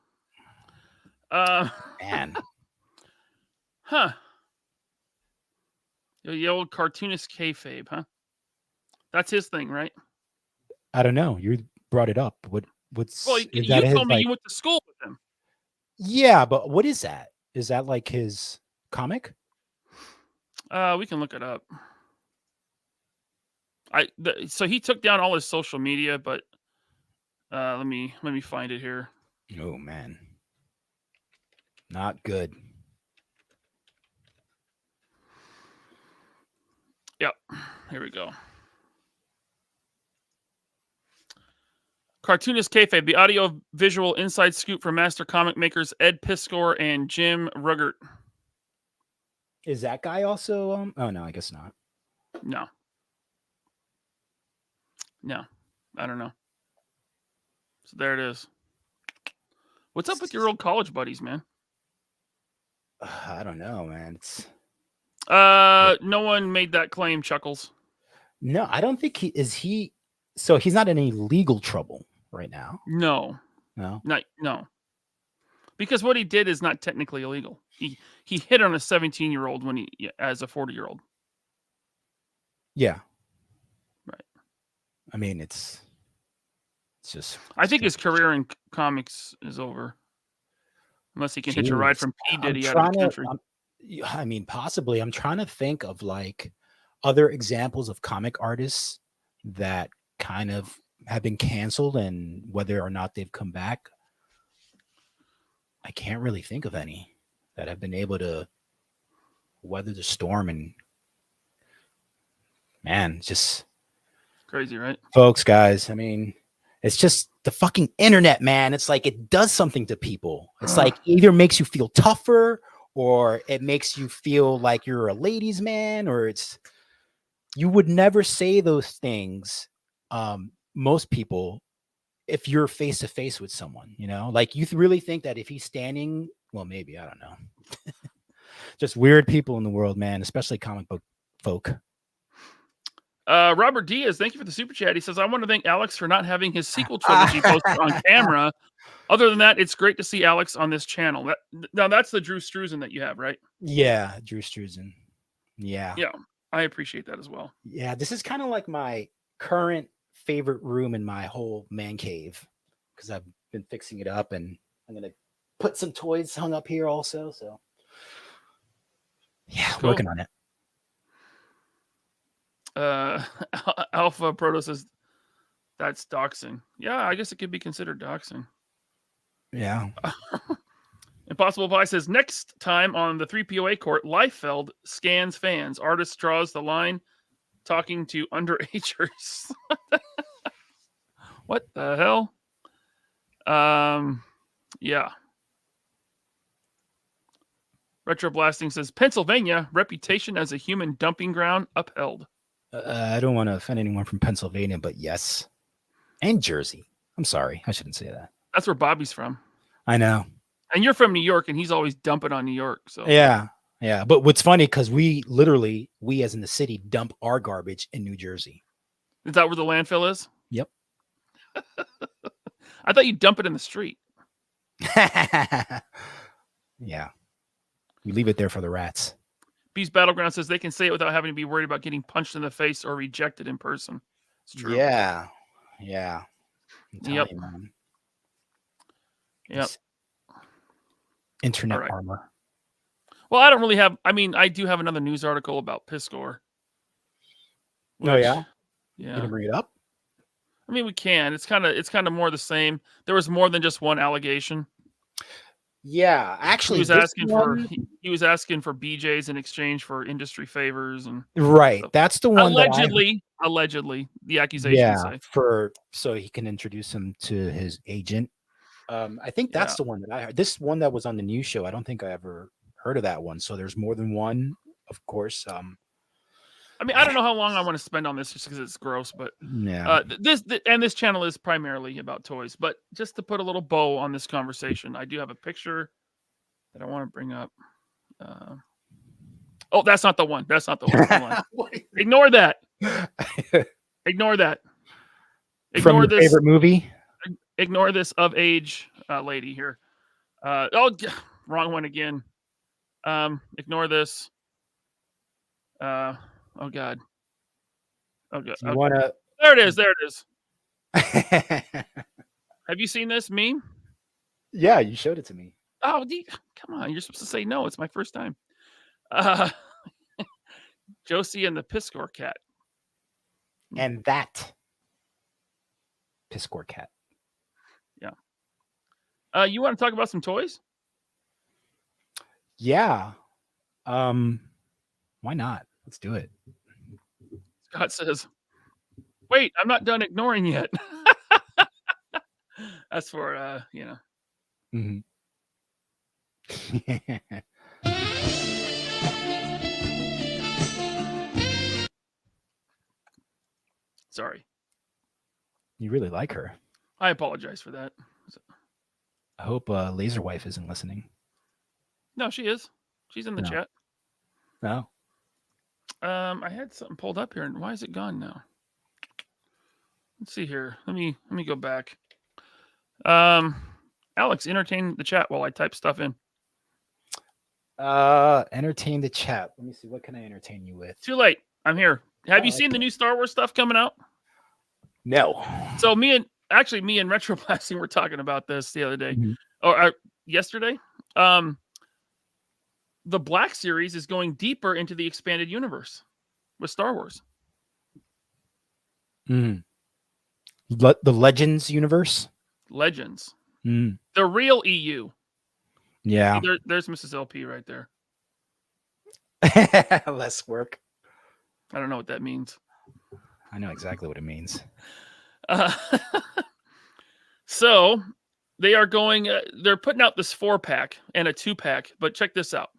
Man. Huh. The old cartoonist kayfabe, huh? That's his thing, right? I don't know. You brought it up. What's Well, is you that his, told me like- you went to school with him. Yeah, but what is that? Is that like his comic? We can look it up. So he took down all his social media, but let me find it here. Oh man. Not good. Yep. Here we go. Cartoonist kayfabe, the audio-visual inside scoop from master comic makers Ed Piskor and Jim Ruggert. Is that guy also oh no, I guess not. No. No. I don't know. So there it is. What's up with your old college buddies, man? I don't know, man. It's No one made that claim, Chuckles. no, I don't think he so he's not in any legal trouble right now. No. No. No. Because what he did is not technically illegal. He hit on a 17-year-old when he as a 40-year-old. Yeah. Right. I mean, it's just I think his career in comics is over. Unless he can hitch a ride Jeez. from P. I'm Diddy out of trying the to- country. I mean, possibly. I'm trying to think of like other examples of comic artists that kind of have been canceled and whether or not they've come back. I can't really think of any that have been able to weather the storm. And man, just Crazy, right? folks, guys, I mean, it's just the fucking internet, man. It's like it does something to people. It's like either makes you feel tougher or it makes you feel like you're a ladies' man, or it's you would never say those things. Most people, if you're face to face with someone, you know, like you really think that if he's standing, well, maybe, I don't know. Just weird people in the world, man, especially comic book folk. Robert Diaz, thank you for the super chat. He says, I want to thank Alex for not having his sequel trilogy posted on camera. Other than that, it's great to see Alex on this channel. Now, that's the Drew Struzan that you have, right? Yeah, Drew Struzan. Yeah. Yeah, I appreciate that as well. Yeah, this is kind of like my current favorite room in my whole man cave because I've been fixing it up and I'm going to put some toys hung up here also. So, yeah, Cool. working on it. Alpha Proto says, that's doxing. Yeah, I guess it could be considered doxing. Yeah. Impossible Pie says, next time on the 3POA court, Liefeld scans fans. Artist draws the line talking to underagers. What the hell? Yeah. Retro Blasting says, Pennsylvania, reputation as a human dumping ground upheld. I don't want to offend anyone from Pennsylvania, but yes. And Jersey. I'm sorry. I shouldn't say that. That's where Bobby's from. I know. And you're from New York, and he's always dumping on New York. So Yeah. Yeah. But what's funny, because we as in the city, dump our garbage in New Jersey. Is that where the landfill is? Yep. I thought you dump it in the street. Yeah. We leave it there for the rats. Beast Battleground says they can say it without having to be worried about getting punched in the face or rejected in person. It's true. Yeah. Yeah. Yep. You, man. Yep. It's internet All right. armor. Well, I don't really have. I mean, I do have another news article about Piscor. Oh yeah. Yeah. You gonna bring it up? I mean, we can. It's kind of more the same. There was more than just one allegation. Yeah, actually, he was asking for BJ's in exchange for industry favors and right. stuff. That's the one. Allegedly, the accusation. Yeah, so he can introduce him to his agent. I think that's the one that I heard. This one that was on the news show. I don't think I ever heard of that one. So there's more than one, of course. I mean, I don't know how long I want to spend on this just because it's gross, but yeah. This channel is primarily about toys. But just to put a little bow on this conversation, I do have a picture that I want to bring up. Oh, that's not the one. That's not the one. Hold on. Ignore that. Ignore that. From your favorite movie? Ignore this of age lady here. Wrong one again. Ignore this. Oh God. Oh God. You wanna... There it is. There it is. Have you seen this meme? Yeah, you showed it to me. Oh, come on. You're supposed to say no. It's my first time. Josie and the Piscor cat. And that Piscor cat. Yeah. You want to talk about some toys? Yeah. Why not? Let's do it. Scott says, wait, I'm not done ignoring yet. That's for, Mm-hmm. Sorry. You really like her. I apologize for that. I hope Laser Wife isn't listening. No, she is. She's in the chat. No. I had something pulled up here, and why is it gone now? Let's see here. Let me go back. Alex, entertain the chat while I type stuff in. Entertain the chat. Let me see. What can I entertain you with? Too late. I'm here. Have you seen the new Star Wars stuff coming out? No. So me and Retroplasting were talking about this the other day, or yesterday. The Black Series is going deeper into the expanded universe with Star Wars. The Legends universe? Legends. The real EU. Yeah. There's Mrs. LP right there. Less work. I don't know what that means. I know exactly what it means. So they are going, they're putting out this 4-pack and a 2-pack, but check this out.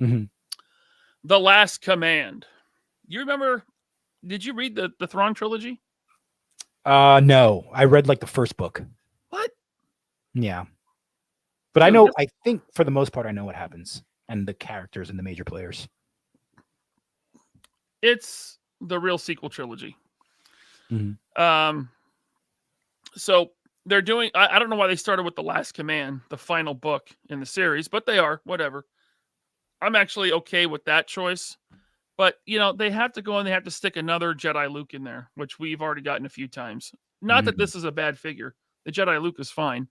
The Last Command. You remember, did you read the Thrawn trilogy? No, I read like the first book. What? Yeah. But I think for the most part, I know what happens and the characters and the major players. It's the real sequel trilogy. So they're doing, I don't know why they started with The Last Command, the final book in the series, but they are, whatever. I'm actually okay with that choice. But, they have to go and they have to stick another Jedi Luke in there, which we've already gotten a few times. Not that this is a bad figure. The Jedi Luke is fine.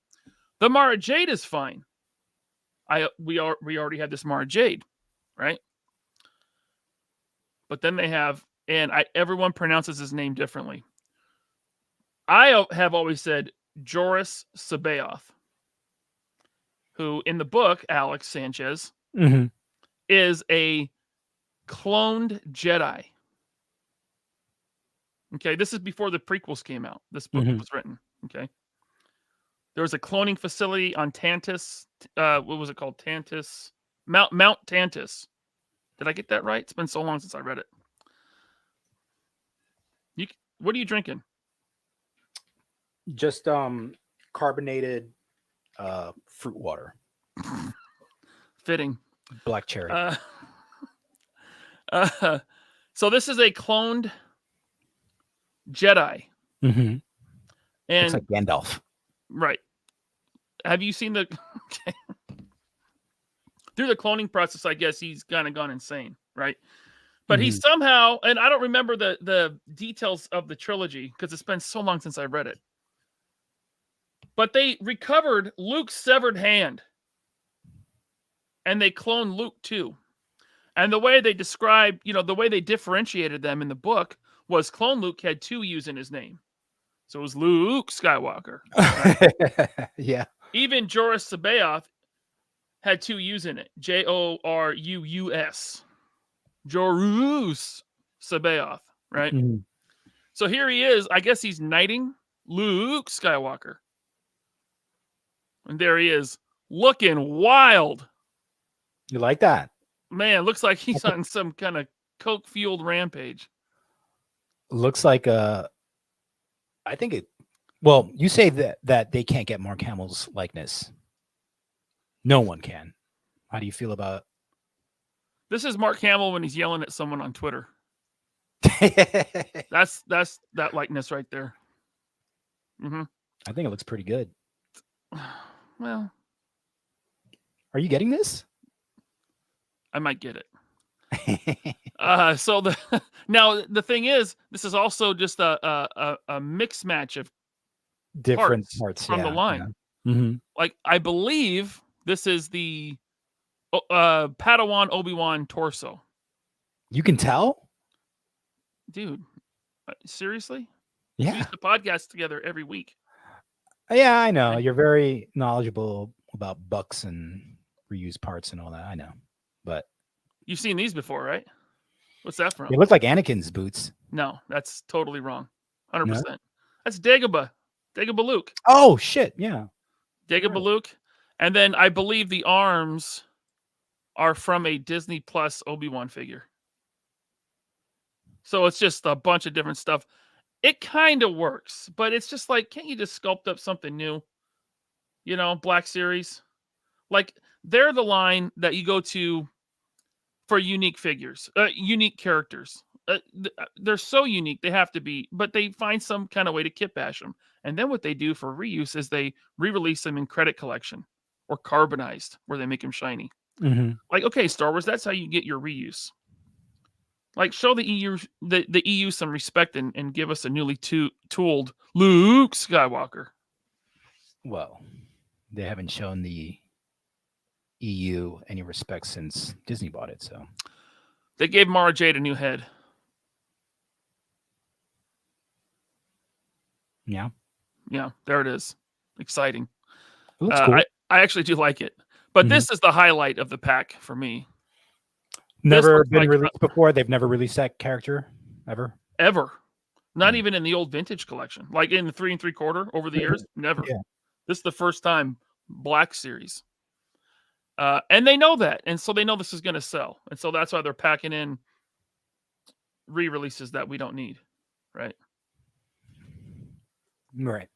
The Mara Jade is fine. We already had this Mara Jade, right? But then they have, and everyone pronounces his name differently. I have always said Joris Sabaoth, who in the book, Alex Sanchez, is a cloned Jedi. Okay, this is before the prequels came out. This book was written. Okay. There was a cloning facility on Tantus. What was it called? Tantus. Mount Tantus. Did I get that right? It's been so long since I read it. What are you drinking? Just carbonated fruit water, Fitting. black cherry. So this is a cloned Jedi, Mm-hmm. and Looks like Gandalf. right. Have you seen the through the cloning process? I guess he's kind of gone insane, right? But he somehow, and I don't remember the details of the trilogy because it's been so long since I read it. But they recovered Luke's severed hand, and they cloned Luke too. And the way they described, the way they differentiated them in the book was Clone Luke had 2 U's in his name. So it was Luke Skywalker. Right? Yeah. Even Joruus Sabaoth had 2 U's in it. Joruus. Joruus Sabaoth, right? Mm-hmm. So here he is. I guess he's knighting Luke Skywalker. And there he is, looking wild. You like that? Man, looks like he's on some kind of coke-fueled rampage. Looks like I think it. Well, you say that they can't get Mark Hamill's likeness. No one can. How do you feel about? This is Mark Hamill when he's yelling at someone on Twitter. That's that likeness right there. Mm-hmm. I think it looks pretty good. Well, are you getting this? I might get it. So now the thing is, this is also just a mixed match of different parts from the line. Yeah. Mm-hmm. Like I believe this is the Padawan Obi-Wan torso. You can tell, dude. Seriously? Yeah. We used to podcast together every week. Yeah, I know. You're very knowledgeable about bucks and reused parts and all that. I know, but you've seen these before, right? What's that from? They look like Anakin's boots. No, that's totally wrong. 100%. No? That's Dagobah Luke. Oh shit! Yeah, Dagobah Luke, and then I believe the arms are from a Disney Plus Obi-Wan figure. So it's just a bunch of different stuff. It kind of works, but it's just like, can't you just sculpt up something new? Black Series. Like, they're the line that you go to for unique figures, unique characters. They're so unique, they have to be, but they find some kind of way to kit bash them. And then what they do for reuse is they re-release them in credit collection or carbonized, where they make them shiny. Mm-hmm. Like, okay, Star Wars, that's how you get your reuse. Like, show the EU the EU some respect and give us a newly tooled Luke Skywalker. Well, they haven't shown the EU any respect since Disney bought it, so they gave Mara Jade a new head. Yeah, there it is. Exciting. It looks cool. I actually do like it, but this is the highlight of the pack for me. Never been released before. They've never released that character ever. Not even in the old vintage collection, like in the 3 3/4 over the years. Never. Yeah. This is the first time Black Series. And they know that, and so they know this is going to sell, and so that's why they're packing in re-releases that we don't need, right? Right.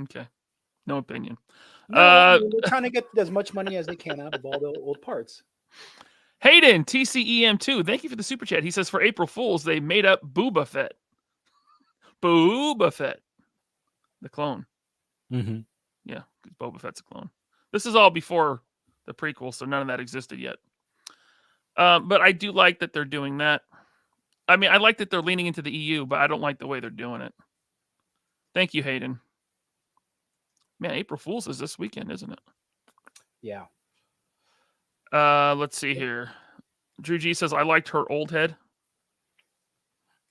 Okay. No opinion. No, they're trying to get as much money as they can out of all the old parts. Hayden, TCEM2, thank you for the super chat. He says, for April Fools, they made up Boba Fett. Boba Fett. The clone. Mm-hmm. Yeah, because Boba Fett's a clone. This is all before the prequel, so none of that existed yet. But I do like that they're doing that. I mean, I like that they're leaning into the EU, but I don't like the way they're doing it. Thank you, Hayden. Man, April Fools is this weekend, isn't it? Yeah. Let's see here. Drew G says, I liked her old head.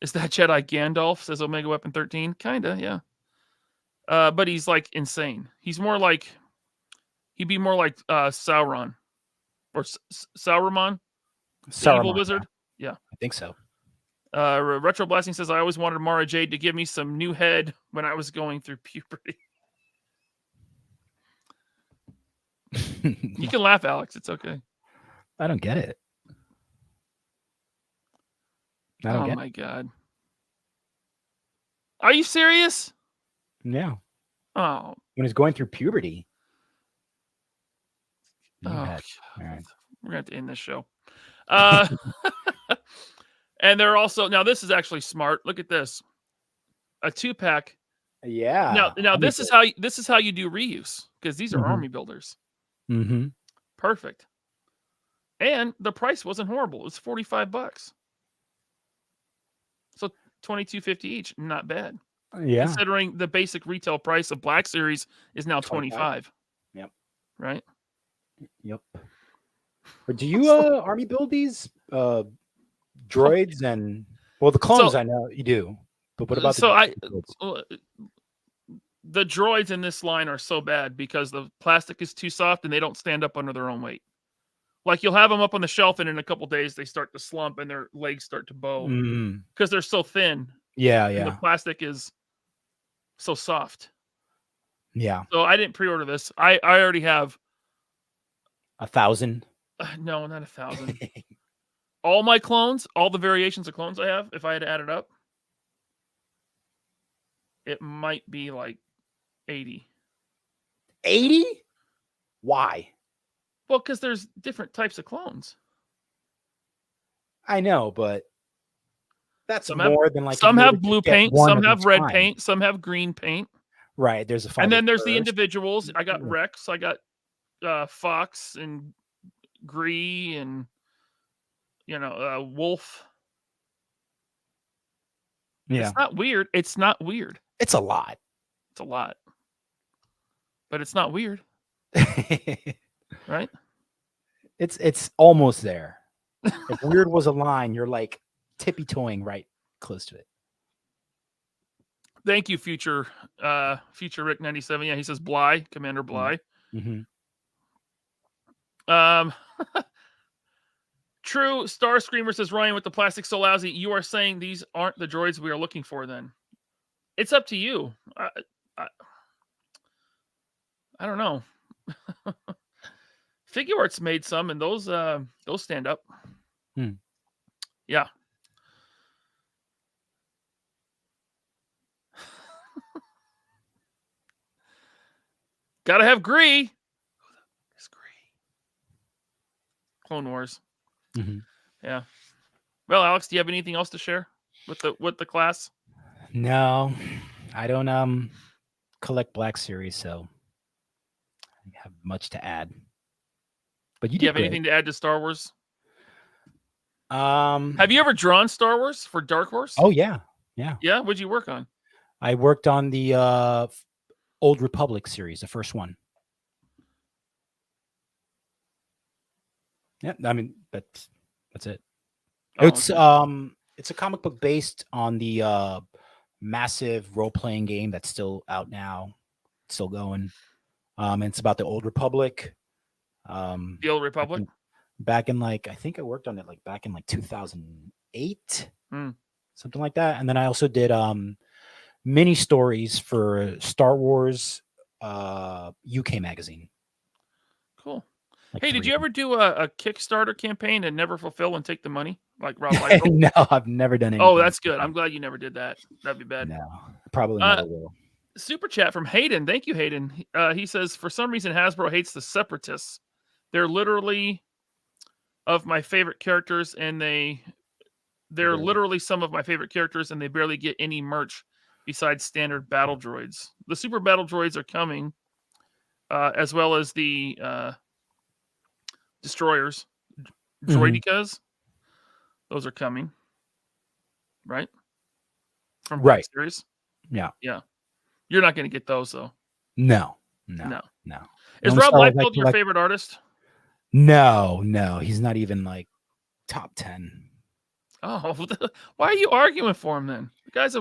Is that Jedi Gandalf? Says Omega Weapon 13. Kinda, yeah. But he's like insane. He'd be more like Sauron. Or Sauron? The evil wizard? Yeah. I think so. Retro Blasting says, I always wanted Mara Jade to give me some new head when I was going through puberty. You can laugh, Alex. It's okay. I don't get it. Oh my God. Are you serious? Yeah. Oh, when he's going through puberty. oh, All God. right. We're gonna have to end this show. Uh, and they're also now. This is actually smart. Look at this, a 2-pack. Yeah. Now this is how you do reuse, because these are army builders. Mm-hmm. Perfect. And the price wasn't horrible. It was $45. So $22.50 each. Not bad. Yeah. Considering the basic retail price of Black Series is now $25. Yep. Right? Yep. But do you army build these droids and the clones? I know you do. But what about the droids in this line are so bad because the plastic is too soft and they don't stand up under their own weight. Like you'll have them up on the shelf and in a couple days they start to slump and their legs start to bow because they're so thin. Yeah, and yeah. the plastic is so soft. Yeah. So I didn't pre-order this. I already have 1,000. No, not 1,000. All my clones, all the variations of clones I have, if I had to add it up, it might be like 80. 80? Why? Well, because there's different types of clones. I know, but that's Some more than like some if you were have to blue get paint, one some of have each red kind. paint, some have green paint. Right. There's a And then there's the first. individuals. I got Rex, I got Fox and Gree and Wolf. Yeah. It's not weird. It's not weird. It's a lot. It's a lot. But it's not weird. Right? It's almost there. If weird was a line, you're like tippy-toeing right close to it. Thank you, future Rick 97. Yeah, he says Bly, Commander Bly. Mm-hmm. True. Star Screamer says, Ryan, with the plastic so lousy, you are saying these aren't the droids we are looking for then? It's up to you. I don't know. Figure Arts made some, and those stand up. Yeah. Gotta have Gree. It's Gree. Clone Wars. Mm-hmm. Yeah. Well, Alex, do you have anything else to share with the class? No, I don't collect Black Series, so I don't have much to add. But Do you have anything to add to Star Wars? Have Have you ever drawn Star Wars for Dark Horse? Oh yeah. Yeah. Yeah. What'd you work on? I worked on the Old Republic series, the first one. Yeah, I mean that's it. Oh, It's okay. it's a comic book based on the massive role-playing game that's still out now, still going. And it's about the Old Republic. The Old Republic. Back in like I think I worked on it like back in like 2008, something like that. And then I also did mini stories for Star Wars UK magazine. Cool. Like Hey, did 3 you of them. ever do a Kickstarter campaign and never fulfill and take the money like Rob Liefeld? No, I've never done anything. Oh, that's good. I'm glad you never did that. That'd be bad. No, probably never will. Super chat from Hayden. Thank you, Hayden. He says, for some reason, Hasbro hates the Separatists. They're literally of my favorite characters, and they're literally some of my favorite characters, and they barely get any merch besides standard battle droids. The super battle droids are coming, as well as the destroyers, droidicas. Those are coming, right? From Black Series. Yeah. Yeah. You're not going to get those, though. No. Is Rob Liefeld your favorite artist? No, he's not even like top 10. Oh, why are you arguing for him then? The guy's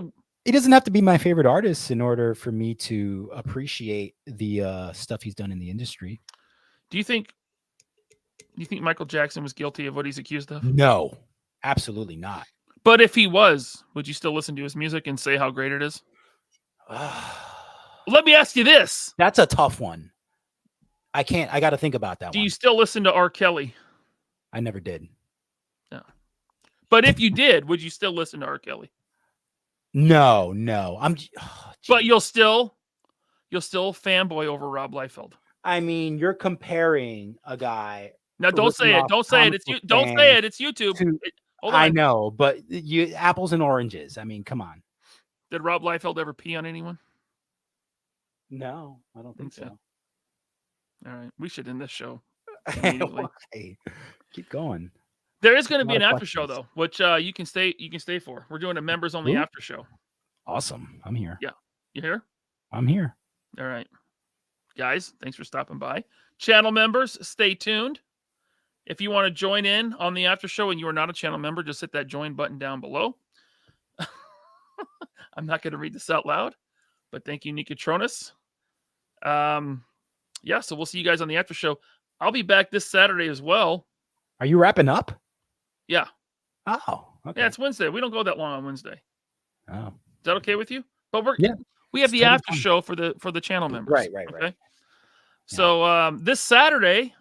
He doesn't have to be my favorite artist in order for me to appreciate the stuff he's done in the industry. Do you think Michael Jackson was guilty of what he's accused of? No, absolutely not. But if he was, would you still listen to his music and say how great it is? Let me ask you this. That's a tough one. I got to think about that Do one. you still listen to R. Kelly? I never did. No. But if you did, would you still listen to R. Kelly? No. But you'll still you'll still fanboy over Rob Liefeld. I mean, you're comparing a guy. Now, don't say it. Don't say it. It's you. Don't say it. It's YouTube. Hold on. I know, but you apples and oranges. I mean, come on. Did Rob Liefeld ever pee on anyone? No, I don't think Okay. so. All right, we should end this show immediately. Why? Keep going. There is going to be Lot an of after show questions. though, which you can stay for. We're doing a members only Ooh. after show. Awesome. I'm here. Yeah. You here? I'm here. All right. Guys, thanks for stopping by. Channel members, stay tuned. If you want to join in on the after show and you are not a channel member, just hit that join button down below. I'm not going to read this out loud, but thank you, Nikatronis. Yeah, so we'll see you guys on the after show. I'll be back this Saturday as well. Are you wrapping up? Yeah. Oh, okay. Yeah, it's Wednesday. We don't go that long on Wednesday. Oh, Is that okay with you? But Yeah. we have It's the totally after fine. show for the channel members. Right. Okay. So this Saturday,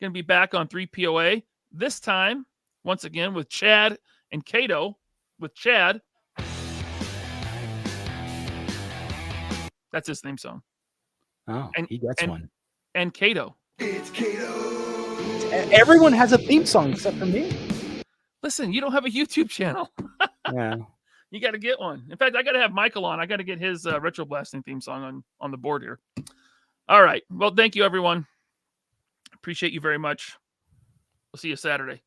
gonna be back on 3POA. This time, once again, with Chad and Cato. With Chad. That's his theme song. Oh, And- he gets one. And Cato. Everyone has a theme song except for me. Listen, you don't have a YouTube channel. Yeah. You got to get one. In fact, I got to have Michael on. I got to get his retro blasting theme song on the board here. All right. Well, thank you, everyone. Appreciate you very much. We'll see you Saturday.